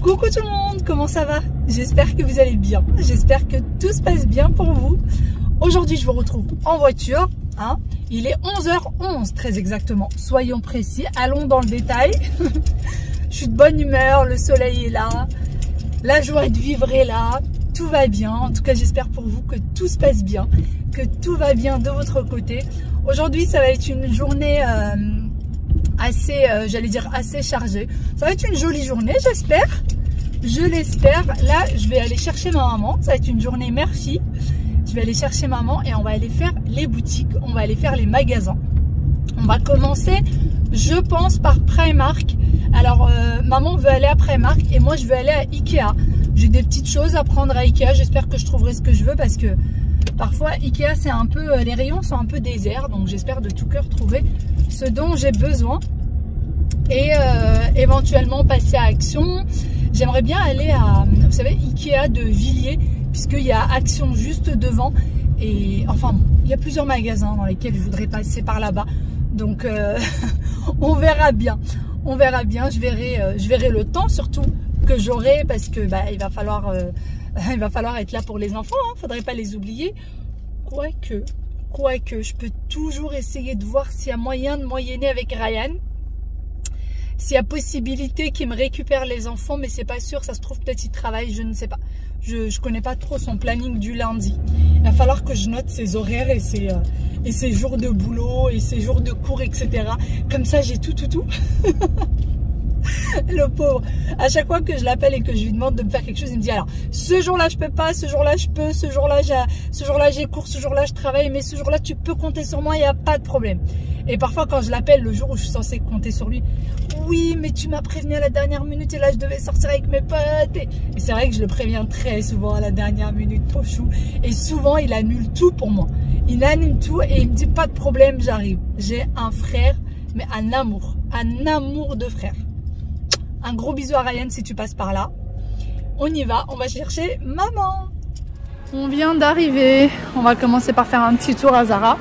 Coucou tout le monde, comment ça va? J'espère que vous allez bien, j'espère que tout se passe bien pour vous. Aujourd'hui je vous retrouve en voiture, hein. Il est 11h11 très exactement, soyons précis, allons dans le détail. Je suis de bonne humeur, le soleil est là, la joie de vivre est là, tout va bien. En tout cas j'espère pour vous que tout se passe bien, que tout va bien de votre côté. Aujourd'hui ça va être une journée assez, j'allais dire assez chargée. Ça va être une jolie journée, j'espère. Je l'espère. Là, je vais aller chercher ma maman. Ça va être une journée mère-fille. Je vais aller chercher maman et on va aller faire les boutiques. On va aller faire les magasins. On va commencer, je pense, par Primark. Alors, maman veut aller à Primark et moi, je veux aller à Ikea. J'ai des petites choses à prendre à Ikea. J'espère que je trouverai ce que je veux parce que parfois, Ikea, c'est un peu, les rayons sont un peu déserts. Donc, j'espère de tout cœur trouver ce dont j'ai besoin. Et éventuellement passer à Action. J'aimerais bien aller à, vous savez, Ikea de Villiers, puisqu'il y a Action juste devant. Et enfin, bon, il y a plusieurs magasins dans lesquels je voudrais passer par là-bas. Donc, on verra bien. On verra bien. Je verrai le temps surtout que j'aurai parce que bah, il va falloir être là pour les enfants. Hein, faudrait pas les oublier. Quoique, je peux toujours essayer de voir s'il y a moyen de moyenner avec Ryan. S'il y a possibilité qu'il me récupère les enfants, mais c'est pas sûr, ça se trouve peut-être il travaille, je ne sais pas. Je connais pas trop son planning du lundi. Il va falloir que je note ses horaires et ses jours de boulot et ses jours de cours, etc. Comme ça, j'ai tout. Le pauvre. À chaque fois que je l'appelle et que je lui demande de me faire quelque chose, il me dit alors ce jour-là je peux pas, ce jour-là je peux, ce jour-là j'ai cours, ce jour-là je travaille, mais ce jour-là tu peux compter sur moi, il n'y a pas de problème. Et parfois quand je l'appelle le jour où je suis censée compter sur lui, oui mais tu m'as prévenu à la dernière minute et là je devais sortir avec mes potes. Et c'est vrai que je le préviens très souvent à la dernière minute, pauvre chou. Et souvent il annule tout pour moi. Il annule tout et il me dit pas de problème, j'arrive. J'ai un frère, mais un amour de frère. Un gros bisou à Ryan si tu passes par là. On y va, on va chercher maman. On vient d'arriver. On va commencer par faire un petit tour à Zara.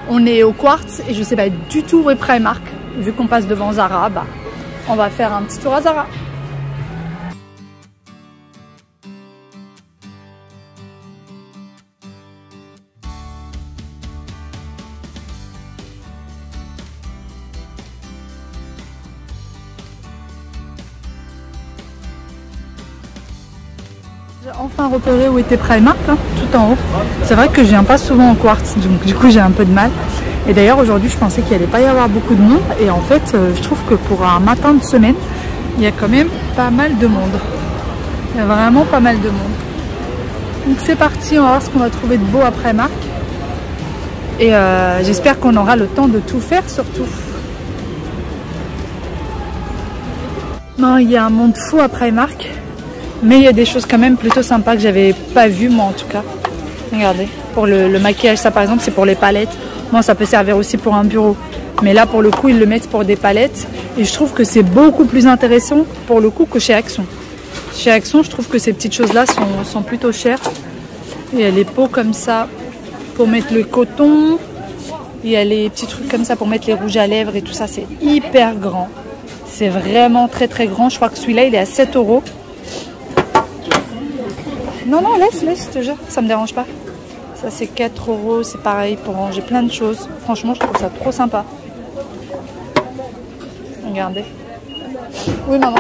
On est au Quartz et je sais pas du tout où est Primark. Vu qu'on passe devant Zara, bah, on va faire un petit tour à Zara. J'ai enfin repéré où était Primark, hein, tout en haut. C'est vrai que je viens pas souvent au Quartz, donc du coup j'ai un peu de mal. Et d'ailleurs aujourd'hui je pensais qu'il allait pas y avoir beaucoup de monde. Et en fait je trouve que pour un matin de semaine, il y a quand même pas mal de monde. Il y a vraiment pas mal de monde. Donc c'est parti, on va voir ce qu'on va trouver de beau à Primark. Et j'espère qu'on aura le temps de tout faire surtout. Non, il y a un monde fou à Primark. Mais il y a des choses quand même plutôt sympas que j'avais pas vues moi en tout cas. Regardez, pour le maquillage, ça par exemple c'est pour les palettes. Bon, ça peut servir aussi pour un bureau. Mais là pour le coup ils le mettent pour des palettes. Et je trouve que c'est beaucoup plus intéressant pour le coup que chez Action. Chez Action je trouve que ces petites choses là sont plutôt chères. Il y a les pots comme ça pour mettre le coton. Il y a les petits trucs comme ça pour mettre les rouges à lèvres et tout ça. C'est hyper grand. C'est vraiment très grand. Je crois que celui-là il est à 7 €. Non, laisse, je te jure, ça me dérange pas. Ça c'est 4 €, c'est pareil pour ranger plein de choses. Franchement, je trouve ça trop sympa. Regardez. Oui, maman.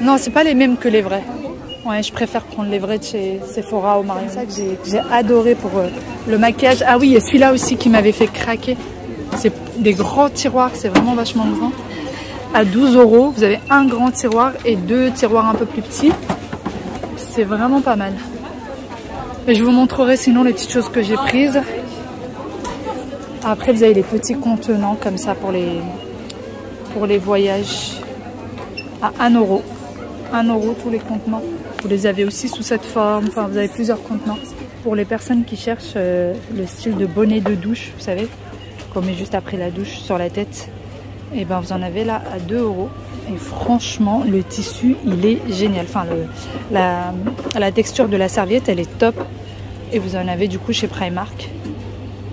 Non, c'est pas les mêmes que les vrais. Ouais, je préfère prendre les vrais de chez Sephora ou Marion. C'est ça que j'ai adoré pour le maquillage. Ah oui, il y a celui-là aussi qui m'avait fait craquer. C'est des grands tiroirs, c'est vraiment vachement grand. À 12 €, vous avez un grand tiroir et 2 tiroirs un peu plus petits. C'est vraiment pas mal. Et je vous montrerai sinon les petites choses que j'ai prises. Après vous avez les petits contenants comme ça pour les voyages à 1 €. 1 € tous les contenants. Vous les avez aussi sous cette forme. Enfin vous avez plusieurs contenants. Pour les personnes qui cherchent le style de bonnet de douche, vous savez, qu'on met juste après la douche sur la tête. Et ben vous en avez là à 2 €. Et franchement, le tissu, il est génial. Enfin, la texture de la serviette, elle est top. Et vous en avez du coup chez Primark.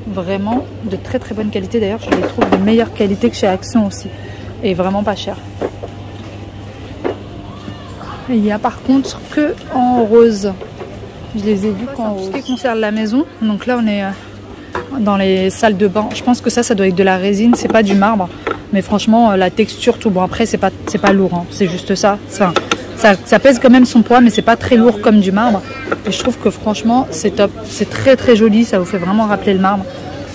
Vraiment de très bonne qualité. D'ailleurs, je les trouve de meilleure qualité que chez Action aussi. Et vraiment pas cher. Et il y a par contre que en rose. Je les ai vus qu'en rose. Ce qui concerne la maison, donc là on est dans les salles de bain. Je pense que ça doit être de la résine, c'est pas du marbre. Mais franchement, la texture, tout bon. Après, c'est pas lourd, hein. C'est juste ça. Enfin, ça pèse quand même son poids, mais c'est pas très lourd comme du marbre. Et je trouve que franchement, c'est top. C'est très très joli. Ça vous fait vraiment rappeler le marbre.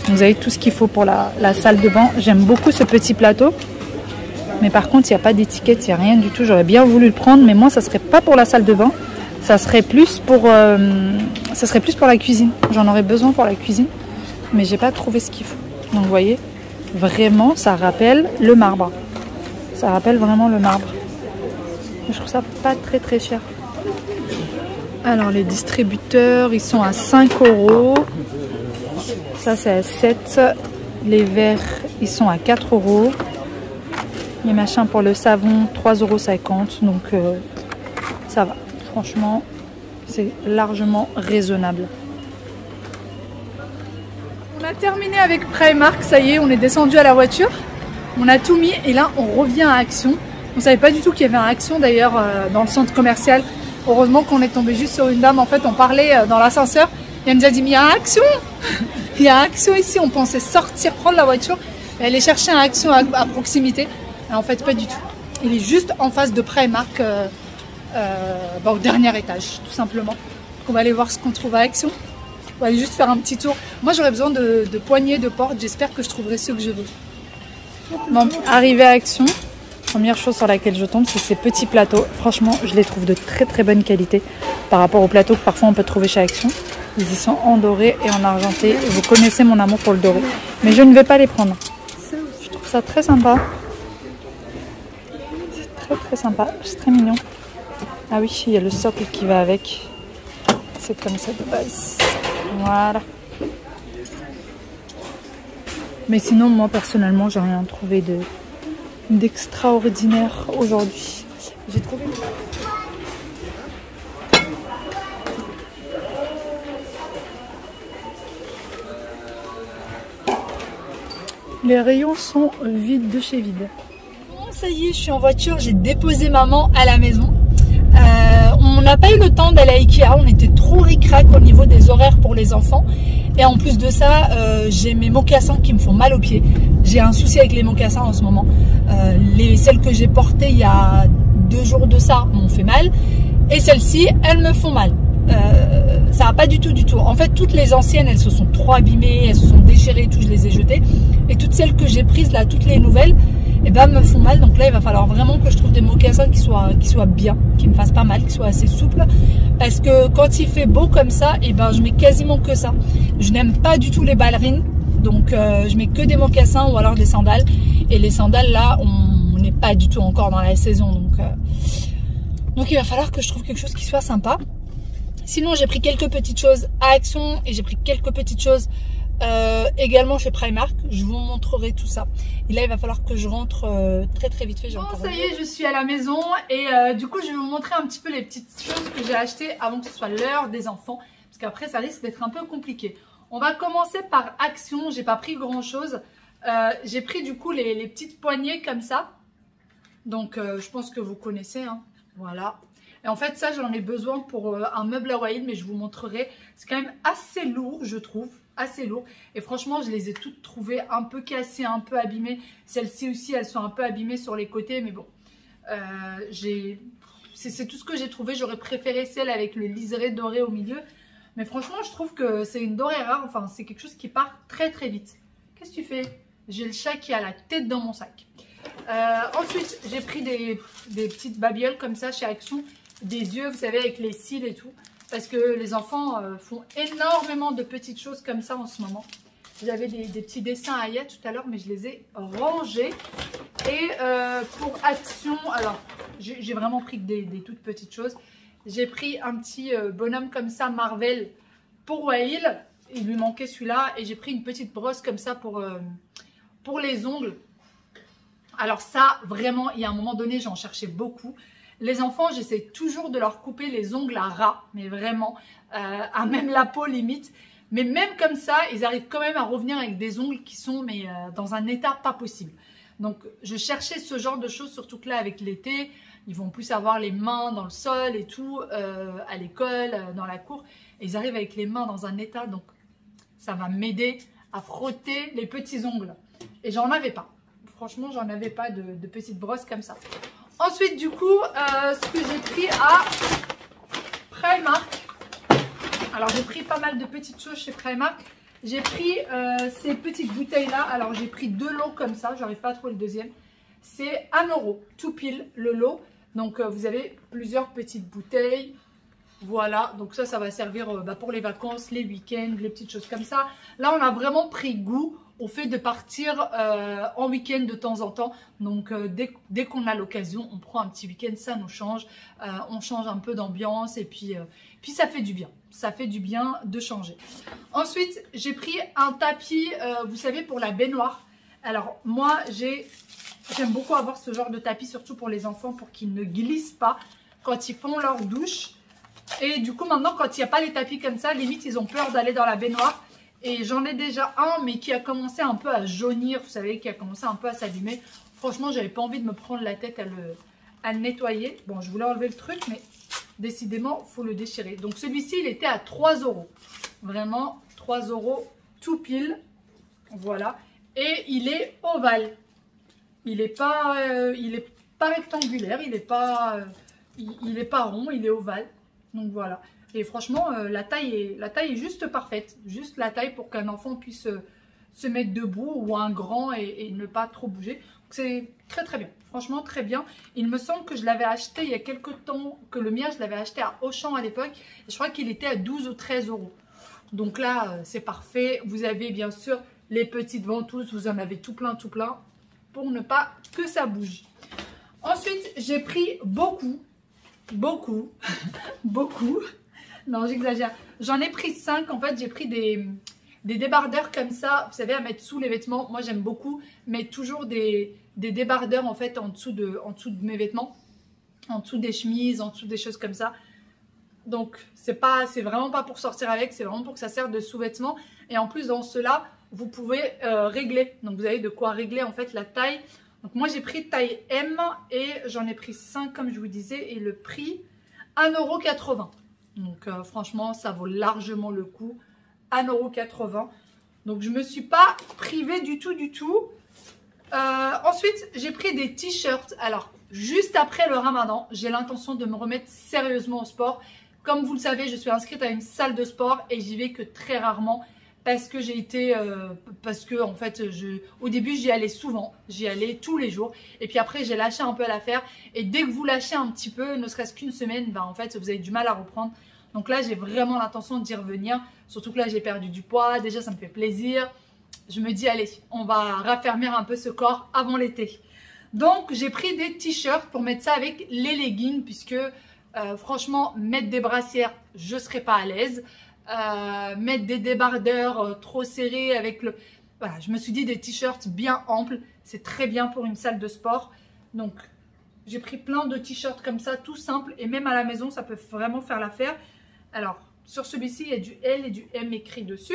Vous avez tout ce qu'il faut pour la salle de bain. J'aime beaucoup ce petit plateau. Mais par contre, il n'y a pas d'étiquette, il n'y a rien du tout. J'aurais bien voulu le prendre, mais moi, ça serait pas pour la salle de bain. Ça serait plus pour la cuisine. J'en aurais besoin pour la cuisine, mais j'ai pas trouvé ce qu'il faut. Donc, vous voyez, vraiment, ça rappelle le marbre. Ça rappelle vraiment le marbre. Je trouve ça pas très très cher. Alors, les distributeurs, ils sont à 5 €. Ça, c'est à 7. Les verres, ils sont à 4 €. Les machins pour le savon, 3,50 €. Donc, ça va. Franchement, c'est largement raisonnable. On a terminé avec Primark. Ça y est, on est descendu à la voiture. On a tout mis et là, on revient à Action. On ne savait pas du tout qu'il y avait un Action d'ailleurs dans le centre commercial. Heureusement qu'on est tombé juste sur une dame. En fait, on parlait dans l'ascenseur. Et elle nous a dit, mais il y a un Action. Il y a un Action ici. On pensait sortir, prendre la voiture et aller chercher un Action à proximité. Et en fait, pas du tout. Il est juste en face de Primark, au dernier étage, tout simplement. Donc, on va aller voir ce qu'on trouve à Action. On va aller juste faire un petit tour. Moi, j'aurais besoin de poignées de porte. J'espère que je trouverai ceux que je veux. Bon, arrivé à Action, première chose sur laquelle je tombe, c'est ces petits plateaux. Franchement, je les trouve de très très bonne qualité par rapport aux plateaux que parfois on peut trouver chez Action. Ils y sont en doré et en argenté. Vous connaissez mon amour pour le doré. Mais je ne vais pas les prendre. Je trouve ça très sympa. C'est très très sympa. C'est très mignon. Ah oui, il y a le socle qui va avec. C'est comme ça de base. Voilà. Mais sinon, moi personnellement, j'ai rien trouvé d'extraordinaire aujourd'hui. J'ai trouvé. Les rayons sont vides de chez vide. Bon, ça y est, je suis en voiture. J'ai déposé maman à la maison. On n'a pas eu le temps d'aller à Ikea, on était trop ric-rac au niveau des horaires pour les enfants. Et en plus de ça, j'ai mes mocassins qui me font mal aux pieds. J'ai un souci avec les mocassins en ce moment. Celles que j'ai portées il y a 2 jours de ça m'ont fait mal. Et celles-ci, elles me font mal. Ça va pas du tout. En fait, toutes les anciennes, elles se sont trop abîmées, elles se sont déchirées, tout, je les ai jetées. Et toutes celles que j'ai prises là, toutes les nouvelles, et ben me font mal. Donc là, il va falloir vraiment que je trouve des mocassins qui soient bien, qui me fassent pas mal, qui soient assez souples. Parce que quand il fait beau comme ça, et ben je mets quasiment que ça. Je n'aime pas du tout les ballerines, donc je mets que des mocassins ou alors des sandales. Et les sandales là, on n'est pas du tout encore dans la saison, donc il va falloir que je trouve quelque chose qui soit sympa. Sinon, j'ai pris quelques petites choses à Action et j'ai pris quelques petites choses également chez Primark. Je vous montrerai tout ça. Et là, il va falloir que je rentre très très vite fait. Bon, ça y est, je suis à la maison et du coup, je vais vous montrer un petit peu les petites choses que j'ai achetées avant que ce soit l'heure des enfants. Parce qu'après, ça risque d'être un peu compliqué. On va commencer par Action. J'ai pas pris grand chose. J'ai pris du coup les petites poignées comme ça. Donc, je pense que vous connaissez. Hein. Voilà. Et en fait, ça, j'en ai besoin pour un meuble Hawaï, mais je vous montrerai. C'est quand même assez lourd, je trouve. Assez lourd. Et franchement, je les ai toutes trouvées un peu cassées, un peu abîmées. Celles-ci aussi, elles sont un peu abîmées sur les côtés. Mais bon, c'est tout ce que j'ai trouvé. J'aurais préféré celle avec le liseré doré au milieu. Mais franchement, je trouve que c'est une dorée rare. Enfin, c'est quelque chose qui part très, très vite. Qu'est-ce que tu fais? J'ai le chat qui a la tête dans mon sac. Ensuite, j'ai pris des petites babioles comme ça chez Action. Des yeux, vous savez, avec les cils et tout. Parce que les enfants font énormément de petites choses comme ça en ce moment. J'avais des petits dessins à Aya tout à l'heure, mais je les ai rangés. Et pour Action, alors, j'ai vraiment pris des toutes petites choses. J'ai pris un petit bonhomme comme ça, Marvel, pour Wael. Il lui manquait celui-là. Et j'ai pris une petite brosse comme ça pour les ongles. Alors ça, vraiment, il y a un moment donné, j'en cherchais beaucoup. Les enfants, j'essaie toujours de leur couper les ongles à ras, mais vraiment, à même la peau limite. Mais même comme ça, ils arrivent quand même à revenir avec des ongles qui sont dans un état pas possible. Donc, je cherchais ce genre de choses, surtout que là, avec l'été, ils vont plus avoir les mains dans le sol et tout, à l'école, dans la cour. Et ils arrivent avec les mains dans un état, donc ça va m'aider à frotter les petits ongles. Et j'en avais pas. Franchement, j'en avais pas de petites brosses comme ça. Ensuite, du coup, ce que j'ai pris à Primark. Alors, j'ai pris pas mal de petites choses chez Primark. J'ai pris ces petites bouteilles-là. Alors, j'ai pris 2 lots comme ça. J'arrive pas à trouver le deuxième. C'est 1 €, tout pile le lot. Donc, vous avez plusieurs petites bouteilles. Voilà, donc ça va servir pour les vacances, les week-ends, les petites choses comme ça. Là, on a vraiment pris goût au fait de partir en week-end de temps en temps. Donc, dès qu'on a l'occasion, on prend un petit week-end, ça nous change. On change un peu d'ambiance et puis ça fait du bien. Ça fait du bien de changer. Ensuite, j'ai pris un tapis, vous savez, pour la baignoire. Alors, moi, j'aime beaucoup avoir ce genre de tapis, surtout pour les enfants, pour qu'ils ne glissent pas quand ils font leur douche. Et du coup, maintenant, quand il n'y a pas les tapis comme ça, limite, ils ont peur d'aller dans la baignoire. Et j'en ai déjà un, mais qui a commencé un peu à jaunir, vous savez, qui a commencé un peu à s'allumer. Franchement, j'avais pas envie de me prendre la tête à le nettoyer. Bon, je voulais enlever le truc, mais décidément, il faut le déchirer. Donc, celui-ci, il était à 3 €. Vraiment, 3 € tout pile. Voilà. Et il est ovale. Il n'est pas rectangulaire, il n'est pas rond, il est ovale. Donc voilà. Et franchement, la taille est juste parfaite. Juste la taille pour qu'un enfant puisse se mettre debout ou un grand et ne pas trop bouger. C'est très très bien. Franchement, très bien. Il me semble que je l'avais acheté il y a quelques temps, que le mien, je l'avais acheté à Auchan à l'époque. Je crois qu'il était à 12 ou 13 €. Donc là, c'est parfait. Vous avez bien sûr les petites ventouses. Vous en avez tout plein pour ne pas que ça bouge. Ensuite, j'ai pris beaucoup. Non, j'exagère. J'en ai pris 5. En fait, j'ai pris des débardeurs comme ça, vous savez, à mettre sous les vêtements. Moi, j'aime beaucoup mettre toujours des débardeurs en fait en dessous de mes vêtements, en dessous des chemises, en dessous des choses comme ça. Donc, c'est vraiment pas pour sortir avec, c'est vraiment pour que ça serve de sous-vêtements. Et en plus, dans cela, vous pouvez régler. Donc, vous avez de quoi régler en fait la taille. Donc, moi, j'ai pris taille M et j'en ai pris 5 comme je vous disais. Et le prix, 1,80 €. Donc, franchement, ça vaut largement le coup. 1,80 €. Donc, je ne me suis pas privée du tout. Ensuite, j'ai pris des t-shirts. Alors, juste après le ramadan, j'ai l'intention de me remettre sérieusement au sport. Comme vous le savez, je suis inscrite à une salle de sport et j'y vais que très rarement. Parce que en fait, au début, j'y allais souvent. J'y allais tous les jours. Et puis après, j'ai lâché un peu l'affaire. Et dès que vous lâchez un petit peu, ne serait-ce qu'une semaine, en fait, vous avez du mal à reprendre. Donc là, j'ai vraiment l'intention d'y revenir. Surtout que là, j'ai perdu du poids. Déjà, ça me fait plaisir. Je me dis, allez, on va raffermir un peu ce corps avant l'été. Donc, j'ai pris des t-shirts pour mettre ça avec les leggings. Puisque, franchement, mettre des brassières, je ne serais pas à l'aise. Mettre des débardeurs trop serrés avec le... Voilà, je me suis dit des t-shirts bien amples. C'est très bien pour une salle de sport. Donc, j'ai pris plein de t-shirts comme ça, tout simple. Et même à la maison, ça peut vraiment faire l'affaire. Alors, sur celui-ci, il y a du L et du M écrit dessus.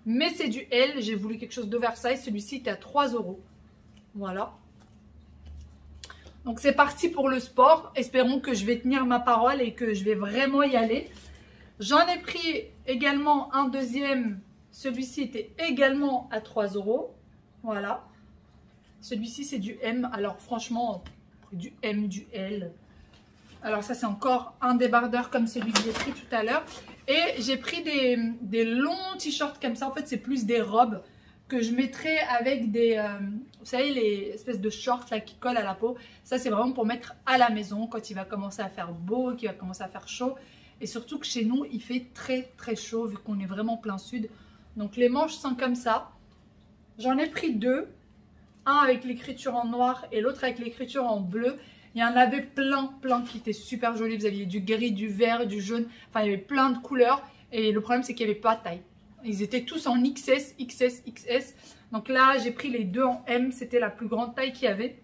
Mais c'est du L. J'ai voulu quelque chose d'oversize. Celui-ci était à 3 €. Voilà. Donc, c'est parti pour le sport. Espérons que je vais tenir ma parole et que je vais vraiment y aller. J'en ai pris également un deuxième. Celui-ci était également à 3 €. Voilà. Celui-ci, c'est du M. Alors, franchement, du M, du L. Alors, ça, c'est encore un débardeur comme celui que j'ai pris tout à l'heure. Et j'ai pris des longs t-shirts comme ça. En fait, c'est plus des robes que je mettrais avec des... vous savez, les espèces de shorts là, qui collent à la peau. Ça, c'est vraiment pour mettre à la maison quand il va commencer à faire beau, qu'il va commencer à faire chaud. Et surtout que chez nous, il fait très très chaud vu qu'on est vraiment plein sud. Donc les manches sont comme ça. J'en ai pris 2. Un avec l'écriture en noir et l'autre avec l'écriture en bleu. Il y en avait plein qui étaient super jolis. Vous aviez du gris, du vert, du jaune. Enfin, il y avait plein de couleurs. Et le problème, c'est qu'il n'y avait pas de taille. Ils étaient tous en XS, XS, XS. Donc là, j'ai pris les 2 en M. C'était la plus grande taille qu'il y avait.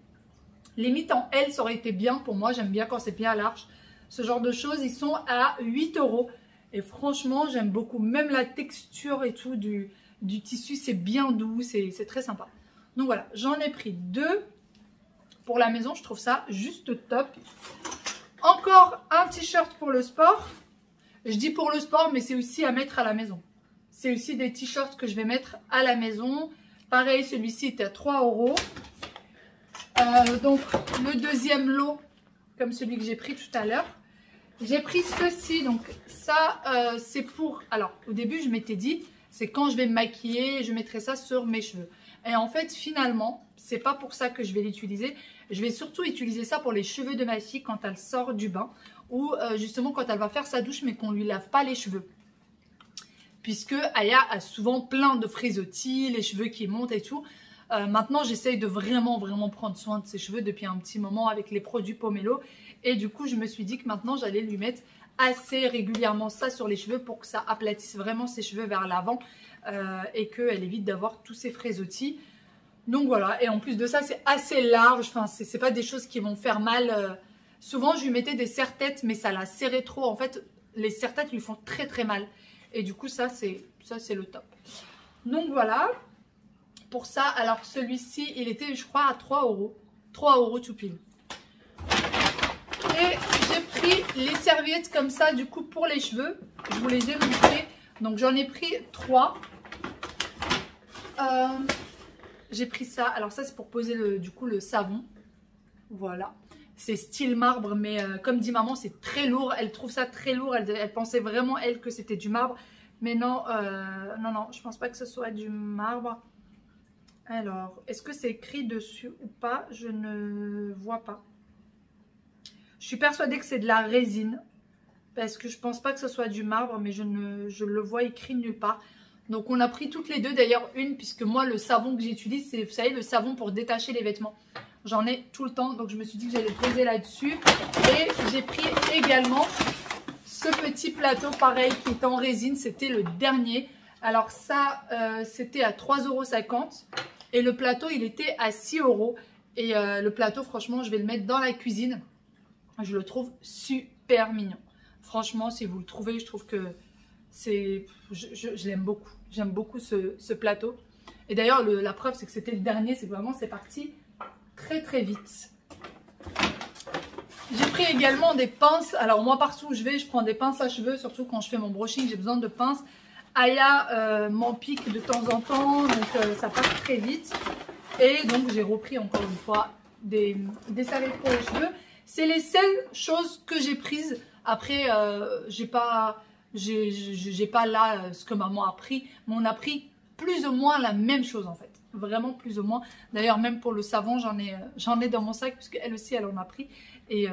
Limite en L, ça aurait été bien pour moi. J'aime bien quand c'est bien large. Ce genre de choses, ils sont à 8 €. Et franchement, j'aime beaucoup. Même la texture et tout du tissu, c'est bien doux. C'est très sympa. Donc voilà, j'en ai pris 2 pour la maison, je trouve ça juste top. Encore un t-shirt pour le sport. Je dis pour le sport, mais c'est aussi à mettre à la maison. C'est aussi des t-shirts que je vais mettre à la maison. Pareil, celui-ci était à 3 €. Donc, le deuxième lot, comme celui que j'ai pris tout à l'heure. J'ai pris ceci. Donc, ça, c'est pour... Alors, au début, je m'étais dit, c'est quand je vais me maquiller, je mettrai ça sur mes cheveux. Et en fait, finalement, c'est pas pour ça que je vais l'utiliser. Je vais surtout utiliser ça pour les cheveux de ma fille quand elle sort du bain. Ou justement quand elle va faire sa douche mais qu'on ne lui lave pas les cheveux. Puisque Aya a souvent plein de frisottis, les cheveux qui montent et tout. Maintenant j'essaye de vraiment prendre soin de ses cheveux depuis un petit moment avec les produits Pomelo. Et du coup je me suis dit que maintenant j'allais lui mettre assez régulièrement ça sur les cheveux pour que ça aplatisse vraiment ses cheveux vers l'avant. Et qu'elle évite d'avoir tous ces frisottis. Donc voilà, et en plus de ça c'est assez large, enfin c'est pas des choses qui vont faire mal. Souvent, je lui mettais des serre-têtes, mais ça la serrait trop. En fait, les serre-têtes lui font très mal. Et du coup, ça, c'est le top. Donc, voilà. Pour ça, alors celui-ci, il était, je crois, à 3 €. 3 € tout pile. Et j'ai pris les serviettes comme ça, du coup, pour les cheveux. Je vous les ai montrées. Donc, j'en ai pris 3. J'ai pris ça. Alors, ça, c'est pour poser, le savon. Voilà. C'est style marbre, mais comme dit maman, c'est très lourd. Elle trouve ça très lourd. Elle pensait vraiment, elle, que c'était du marbre. Mais non, non, je pense pas que ce soit du marbre. Alors, est-ce que c'est écrit dessus ou pas? Je ne vois pas. Je suis persuadée que c'est de la résine. Parce que je pense pas que ce soit du marbre, mais je le vois écrit nulle part. Donc, on a pris toutes les deux. D'ailleurs, une, puisque moi, le savon que j'utilise, c'est, vous savez, le savon pour détacher les vêtements. J'en ai tout le temps, donc je me suis dit que j'allais poser là-dessus. Et j'ai pris également ce petit plateau, pareil, qui est en résine. C'était le dernier. Alors ça, c'était à 3,50 €. Et le plateau, il était à 6 €. Et le plateau, franchement, je vais le mettre dans la cuisine. Je le trouve super mignon. Franchement, si vous le trouvez, je trouve que c'est... Je l'aime beaucoup. J'aime beaucoup ce plateau. Et d'ailleurs, la preuve, c'est que c'était le dernier. C'est vraiment, c'est parti... très vite. J'ai pris également des pinces. Alors moi partout où je vais, je prends des pinces à cheveux, surtout quand je fais mon brushing, j'ai besoin de pinces. Aya m'en pique de temps en temps, donc ça passe très vite. Et donc j'ai repris encore une fois des serviettes pour les cheveux. C'est les seules choses que j'ai prises. Après, j'ai pas là ce que maman a pris, mais on a pris plus ou moins la même chose en fait. Vraiment plus ou moins. D'ailleurs, même pour le savon, j'en ai dans mon sac, puisqu'elle aussi, elle en a pris. Et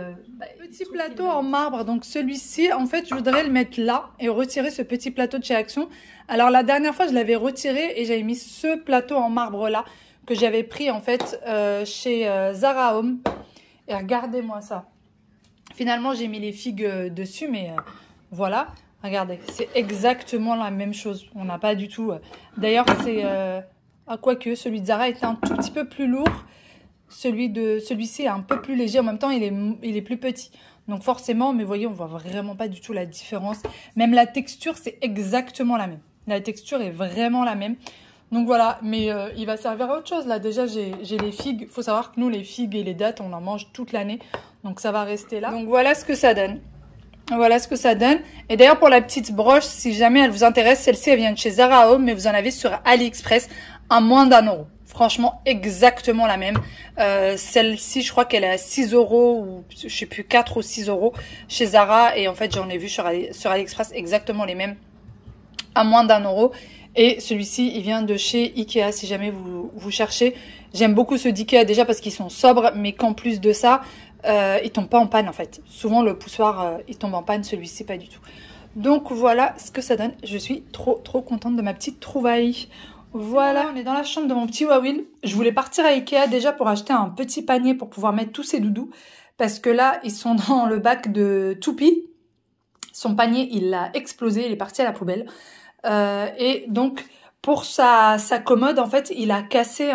petit plateau en marbre. Donc celui-ci, en fait, je voudrais le mettre là et retirer ce petit plateau de chez Action. Alors la dernière fois, je l'avais retiré et j'avais mis ce plateau en marbre là que j'avais pris en fait chez Zara Home. Et regardez-moi ça. Finalement, j'ai mis les figues dessus, mais voilà. Regardez, c'est exactement la même chose. On n'a pas du tout... D'ailleurs, c'est... quoique, celui de Zara est un tout petit peu plus lourd. Celui-ci est un peu plus léger. En même temps, il est plus petit. Donc forcément, mais vous voyez, on voit vraiment pas du tout la différence. Même la texture, c'est exactement la même. La texture est vraiment la même. Donc voilà, mais il va servir à autre chose. Là, déjà, j'ai les figues. Il faut savoir que nous, les figues et les dattes, on en mange toute l'année. Donc ça va rester là. Donc voilà ce que ça donne. Voilà ce que ça donne. Et d'ailleurs, pour la petite broche, si jamais elle vous intéresse, celle-ci, elle vient de chez Zara Home, mais vous en avez sur AliExpress à moins d'1 €. Franchement, exactement la même. Celle-ci, je crois qu'elle est à 6 € ou je sais plus, 4 ou 6 € chez Zara. Et en fait, j'en ai vu sur AliExpress exactement les mêmes à moins d'1 €. Et celui-ci, il vient de chez Ikea, si jamais vous cherchez. J'aime beaucoup ceux d'Ikea déjà parce qu'ils sont sobres, mais qu'en plus de ça, il tombe pas en panne en fait. Souvent, le poussoir, il tombe en panne, celui-ci, pas du tout. Donc voilà ce que ça donne. Je suis trop contente de ma petite trouvaille. Voilà, on est dans la chambre de mon petit Wawil. Je voulais partir à Ikea déjà pour acheter un petit panier pour pouvoir mettre tous ses doudous. Parce que là, ils sont dans le bac de Toupi. Son panier, il l'a explosé, il est parti à la poubelle. Et donc, pour sa commode, en fait, il a cassé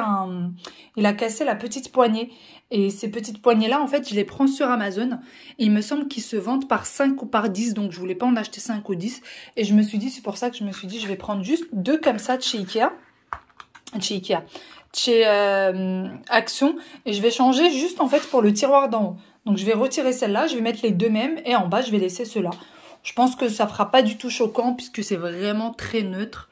la petite poignée. Et ces petites poignées-là, en fait, je les prends sur Amazon. Et il me semble qu'ils se vendent par 5 ou par 10. Donc, je voulais pas en acheter 5 ou 10. Et je me suis dit, c'est pour ça que je me suis dit, je vais prendre juste 2 comme ça de chez Ikea. chez Action. Et je vais changer juste en fait pour le tiroir d'en haut. Donc je vais retirer celle-là, je vais mettre les deux mêmes et en bas je vais laisser ceux-là. Je pense que ça fera pas du tout choquant puisque c'est vraiment très neutre.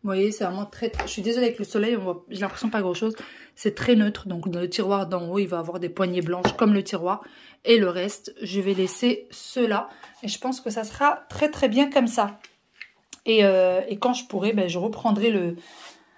Vous voyez, c'est vraiment très... Je suis désolée avec le soleil, j'ai l'impression pas grand-chose. C'est très neutre, donc dans le tiroir d'en haut, il va avoir des poignées blanches comme le tiroir. Et le reste, je vais laisser ceux-là. Et je pense que ça sera très très bien comme ça. Et quand je pourrai, ben, je reprendrai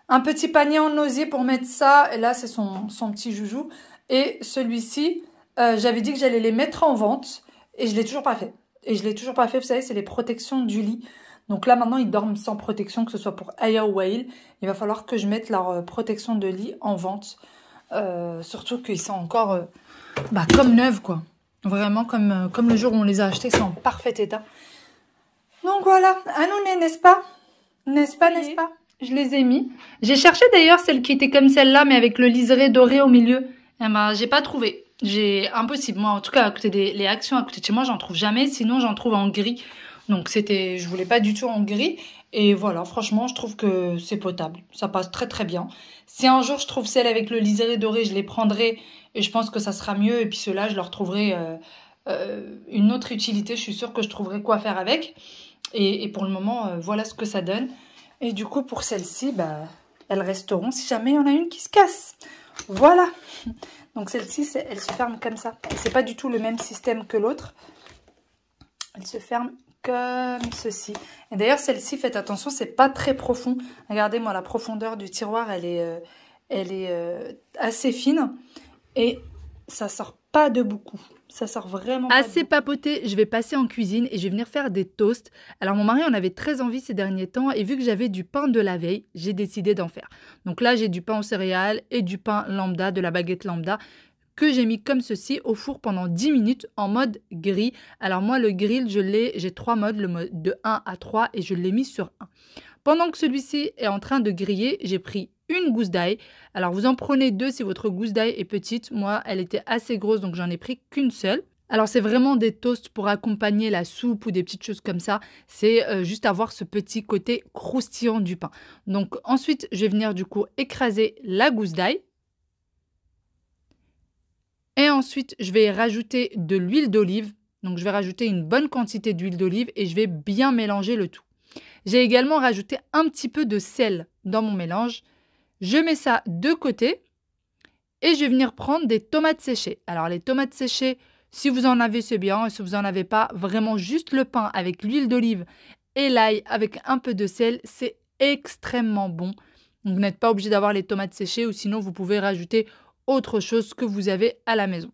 un petit panier en osier pour mettre ça. Et là, c'est son petit joujou. Et celui-ci, j'avais dit que j'allais les mettre en vente. Et je ne l'ai toujours pas fait. Vous savez, c'est les protections du lit. Donc là, maintenant, ils dorment sans protection, que ce soit pour Aya ou Wael. Il va falloir que je mette leur protection de lit en vente. Surtout qu'ils sont encore comme neufs, quoi. Vraiment, comme le jour où on les a achetés, c'est en parfait état. Donc voilà, Anouné, n'est-ce pas? N'est-ce pas? Je les ai mis. J'ai cherché d'ailleurs celle qui était comme celle-là, mais avec le liseré doré au milieu. Eh ben, j'ai pas trouvé. Impossible. Moi, en tout cas, à côté les Actions, à côté de chez moi, j'en trouve jamais. Sinon, j'en trouve en gris. Donc je voulais pas du tout en gris. Et voilà, franchement, je trouve que c'est potable. Ça passe très très bien. Si un jour je trouve celle avec le liseré doré, je les prendrai. Et je pense que ça sera mieux. Et puis ceux-là, je leur trouverai une autre utilité. Je suis sûre que je trouverai quoi faire avec. Et pour le moment, voilà ce que ça donne. Et du coup, pour celle-ci, elles resteront si jamais il y en a une qui se casse. Voilà. Donc celle-ci, elle se ferme comme ça. C'est pas du tout le même système que l'autre. Elle se ferme comme ceci. Et d'ailleurs, celle-ci, faites attention, c'est pas très profond. Regardez-moi, la profondeur du tiroir, elle est assez fine. Et ça sort pas de beaucoup. Ça sort vraiment pas assez papoté, je vais passer en cuisine et je vais venir faire des toasts. Alors mon mari en avait très envie ces derniers temps et vu que j'avais du pain de la veille, j'ai décidé d'en faire. Donc là, j'ai du pain aux céréales et du pain lambda, de la baguette lambda, que j'ai mis comme ceci au four pendant 10 minutes en mode grill. Alors moi, le grill, j'ai 3 modes, le mode de 1 à 3 et je l'ai mis sur 1. Pendant que celui-ci est en train de griller, j'ai pris une gousse d'ail. Alors vous en prenez 2 si votre gousse d'ail est petite. Moi, elle était assez grosse, donc j'en ai pris qu'une seule. Alors c'est vraiment des toasts pour accompagner la soupe ou des petites choses comme ça. C'est juste avoir ce petit côté croustillant du pain. Donc ensuite, je vais venir du coup écraser la gousse d'ail. Et ensuite, je vais rajouter de l'huile d'olive. Donc je vais rajouter une bonne quantité d'huile d'olive et je vais bien mélanger le tout. J'ai également rajouté un petit peu de sel dans mon mélange. Je mets ça de côté et je vais venir prendre des tomates séchées. Alors les tomates séchées, si vous en avez, c'est bien. Et si vous n'en avez pas, vraiment juste le pain avec l'huile d'olive et l'ail avec un peu de sel, c'est extrêmement bon. Donc vous n'êtes pas obligé d'avoir les tomates séchées ou sinon vous pouvez rajouter autre chose que vous avez à la maison.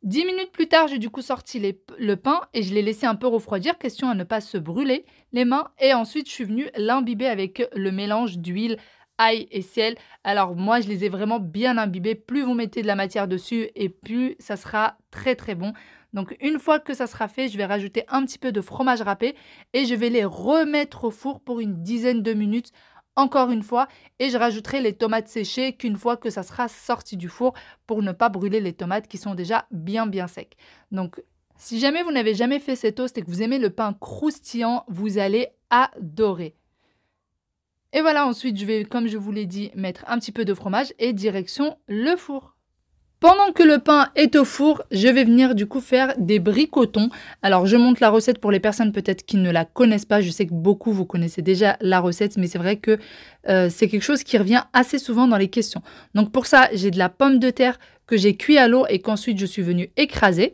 10 minutes plus tard, j'ai du coup sorti le pain et je l'ai laissé un peu refroidir, question à ne pas se brûler les mains. Et ensuite, je suis venue l'imbiber avec le mélange d'huile, ail et sel. Alors moi, je les ai vraiment bien imbibés. Plus vous mettez de la matière dessus et plus ça sera très très bon. Donc une fois que ça sera fait, je vais rajouter un petit peu de fromage râpé et je vais les remettre au four pour une dizaine de minutes. Encore une fois, et je rajouterai les tomates séchées qu'une fois que ça sera sorti du four pour ne pas brûler les tomates qui sont déjà bien secs. Donc, si jamais vous n'avez jamais fait ces toasts et que vous aimez le pain croustillant, vous allez adorer. Et voilà, ensuite, je vais, comme je vous l'ai dit, mettre un petit peu de fromage et direction le four. Pendant que le pain est au four, je vais venir du coup faire des bricotons. Alors je montre la recette pour les personnes peut-être qui ne la connaissent pas. Je sais que beaucoup vous connaissez déjà la recette, mais c'est vrai que c'est quelque chose qui revient assez souvent dans les questions. Donc pour ça, j'ai de la pomme de terre que j'ai cuit à l'eau et qu'ensuite je suis venue écraser.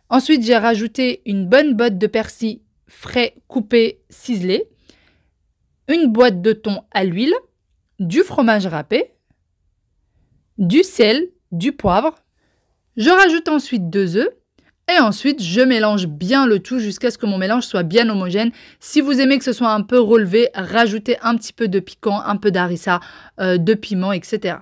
Ensuite, j'ai rajouté une bonne botte de persil frais coupé, ciselé, une boîte de thon à l'huile, du fromage râpé, du sel, du poivre. Je rajoute ensuite 2 œufs et ensuite je mélange bien le tout jusqu'à ce que mon mélange soit bien homogène. Si vous aimez que ce soit un peu relevé, rajoutez un petit peu de piquant, un peu d'harissa, de piment, etc.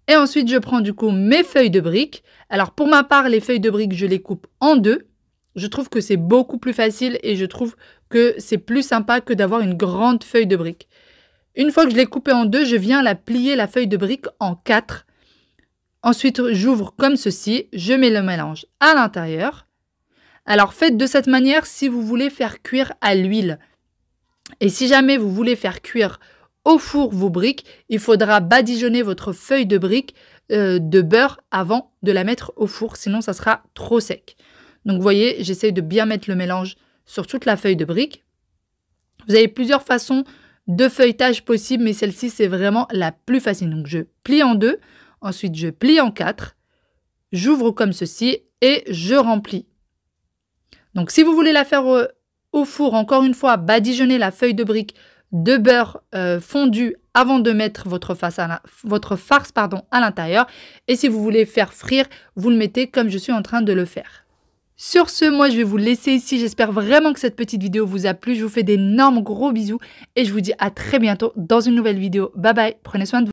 Et ensuite je prends du coup mes feuilles de briques. Alors pour ma part, les feuilles de briques, je les coupe en 2. Je trouve que c'est beaucoup plus facile et je trouve que c'est plus sympa que d'avoir une grande feuille de briques. Une fois que je l'ai coupée en 2, je viens la plier la feuille de brique en 4. Ensuite, j'ouvre comme ceci, je mets le mélange à l'intérieur. Alors, faites de cette manière si vous voulez faire cuire à l'huile. Et si jamais vous voulez faire cuire au four vos briques, il faudra badigeonner votre feuille de brique de beurre avant de la mettre au four, sinon ça sera trop sec. Donc vous voyez, j'essaye de bien mettre le mélange sur toute la feuille de brique. Vous avez plusieurs façons de feuilletage possibles, mais celle-ci c'est vraiment la plus facile. Donc je plie en 2, ensuite je plie en 4, j'ouvre comme ceci et je remplis. Donc si vous voulez la faire au four, encore une fois, badigeonnez la feuille de brique de beurre fondu avant de mettre votre farce à l'intérieur. Et si vous voulez faire frire, vous le mettez comme je suis en train de le faire. Sur ce, moi je vais vous laisser ici. J'espère vraiment que cette petite vidéo vous a plu. Je vous fais d'énormes gros bisous et je vous dis à très bientôt dans une nouvelle vidéo. Bye bye, prenez soin de vous.